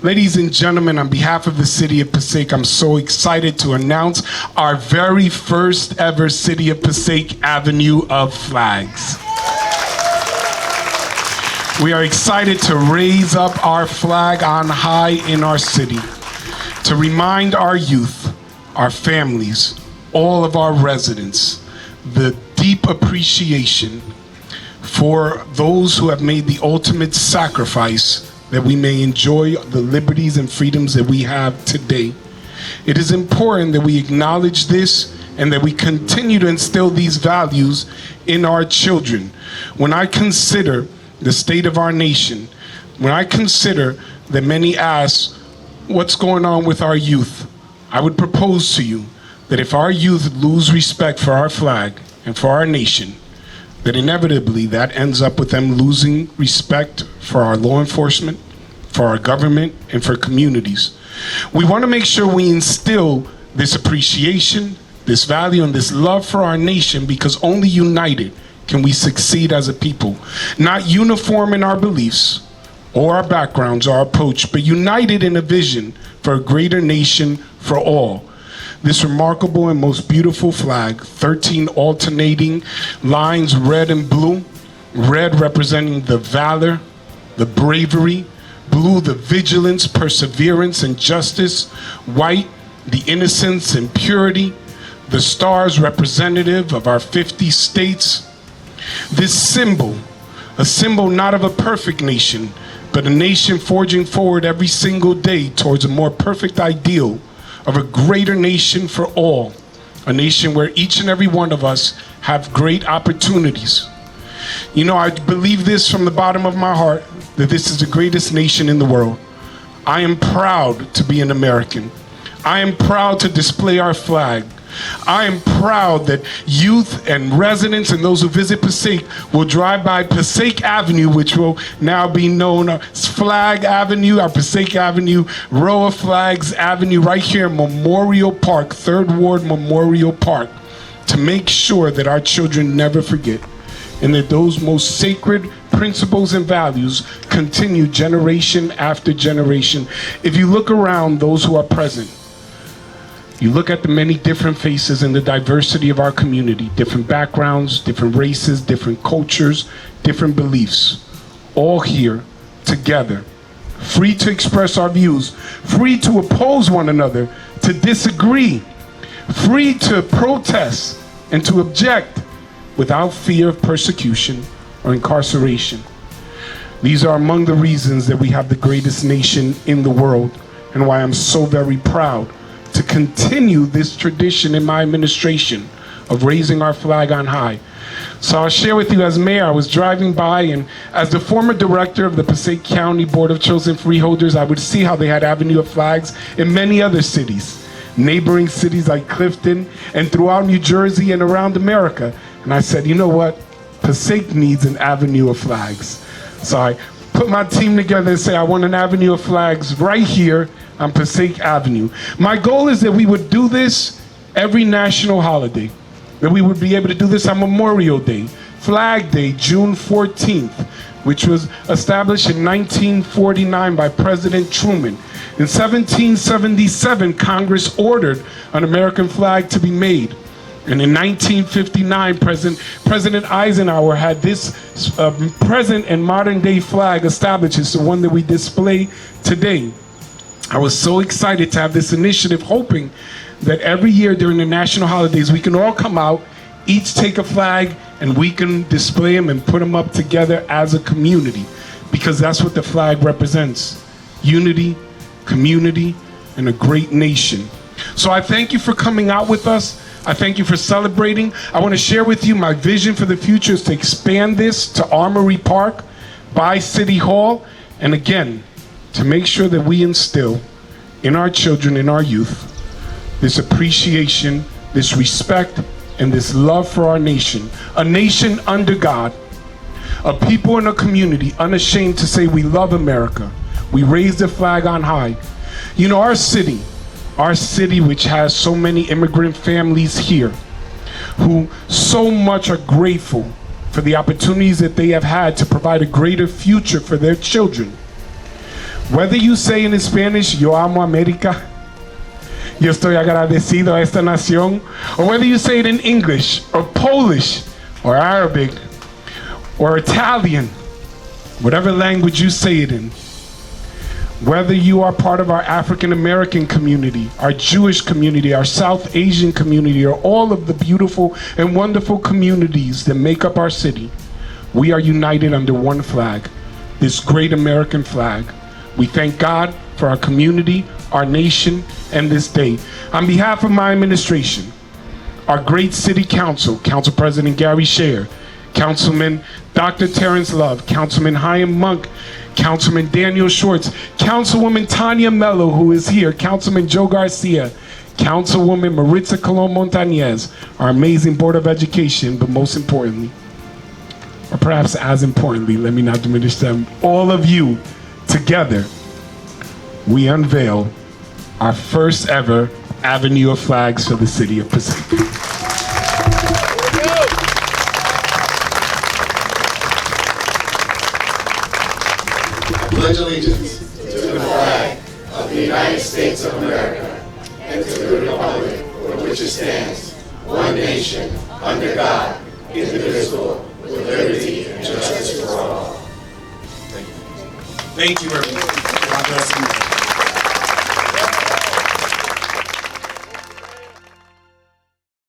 Ladies and gentlemen, on behalf of the city of Passaic, I'm so excited to announce our very first ever City of Passaic Avenue of Flags. We are excited to raise up our flag on high in our city, to remind our youth, our families, all of our residents, the deep appreciation for those who have made the ultimate sacrifice that we may enjoy the liberties and freedoms that we have today. It is important that we acknowledge this and that we continue to instill these values in our children. When I consider the state of our nation, when I consider that many ask what's going on with our youth, I would propose to you that if our youth lose respect for our flag and for our nation, that inevitably that ends up with them losing respect for our law enforcement, for our government, and for communities. We want to make sure we instill this appreciation, this value, and this love for our nation, because only united can we succeed as a people. Not uniform in our beliefs or our backgrounds or our approach, but united in a vision for a greater nation for all. This remarkable and most beautiful flag, 13 alternating lines, red and blue. Red representing the valor, the bravery. Blue, the vigilance, perseverance, and justice. White, the innocence and purity. The stars representative of our 50 states. This symbol, a symbol not of a perfect nation, but a nation forging forward every single day towards a more perfect ideal of a greater nation for all, a nation where each and every one of us have great opportunities. You know, I believe this from the bottom of my heart, that this is the greatest nation in the world. I am proud to be an American. I am proud to display our flag. I am proud that youth and residents and those who visit Passaic will drive by Passaic Avenue, which will now be known as Flag Avenue, our Passaic Avenue, Row of Flags Avenue, right here in Memorial Park, 3rd Ward Memorial Park, to make sure that our children never forget and that those most sacred principles and values continue generation after generation. If you look around those who are present, you look at the many different faces and the diversity of our community, different backgrounds, different races, different cultures, different beliefs, all here together, free to express our views, free to oppose one another, to disagree, free to protest and to object without fear of persecution or incarceration. These are among the reasons that we have the greatest nation in the world, and why I'm so very proud to continue this tradition in my administration of raising our flag on high. So I'll share with you, as mayor, I was driving by, and as the former director of the Passaic County Board of Chosen Freeholders, I would see how they had Avenue of Flags in many other cities, neighboring cities like Clifton and throughout New Jersey and around America. And I said, you know what? Passaic needs an Avenue of Flags. So I put my team together and say, I want an Avenue of Flags right here on Passaic Avenue. My goal is that we would do this every national holiday, that we would be able to do this on Memorial Day, Flag Day, June 14th, which was established in 1949 by President Truman. In 1777, Congress ordered an American flag to be made. And in 1959, President Eisenhower had this present and modern day flag established. It's the one that we display today. I was so excited to have this initiative, hoping that every year during the national holidays, we can all come out, each take a flag, and we can display them and put them up together as a community, because that's what the flag represents: unity, community, and a great nation. So I thank you for coming out with us. I thank you for celebrating. I want to share with you my vision for the future is to expand this to Armory Park by City Hall, and again, to make sure that we instill in our children, in our youth, this appreciation, this respect, and this love for our nation. A nation under God, a people in a community unashamed to say we love America. We raise the flag on high. You know, our city which has so many immigrant families here, who so much are grateful for the opportunities that they have had to provide a greater future for their children. Whether you say it in Spanish, Yo amo América, yo estoy agradecido a esta nación, or whether you say it in English, or Polish, or Arabic, or Italian, whatever language you say it in, whether you are part of our African American community, our Jewish community, our South Asian community, or all of the beautiful and wonderful communities that make up our city, we are united under one flag, this great American flag. We thank God for our community, our nation, and this day. On behalf of my administration, our great city council, Council President Gary Scher, Councilman Dr. Terrence Love, Councilman Chaim Monk, Councilman Daniel Schwartz, Councilwoman Tanya Mello, who is here, Councilman Joe Garcia, Councilwoman Maritza Colon Montañez, our amazing Board of Education, but most importantly, or perhaps as importantly, let me not diminish them, all of you together, we unveil our first ever Avenue of Flags for the city of Passaic. I pledge allegiance to the flag of the United States of America and to the republic for which it stands, one nation, under God, indivisible, with liberty and justice for all. Thank you, everyone. God bless you.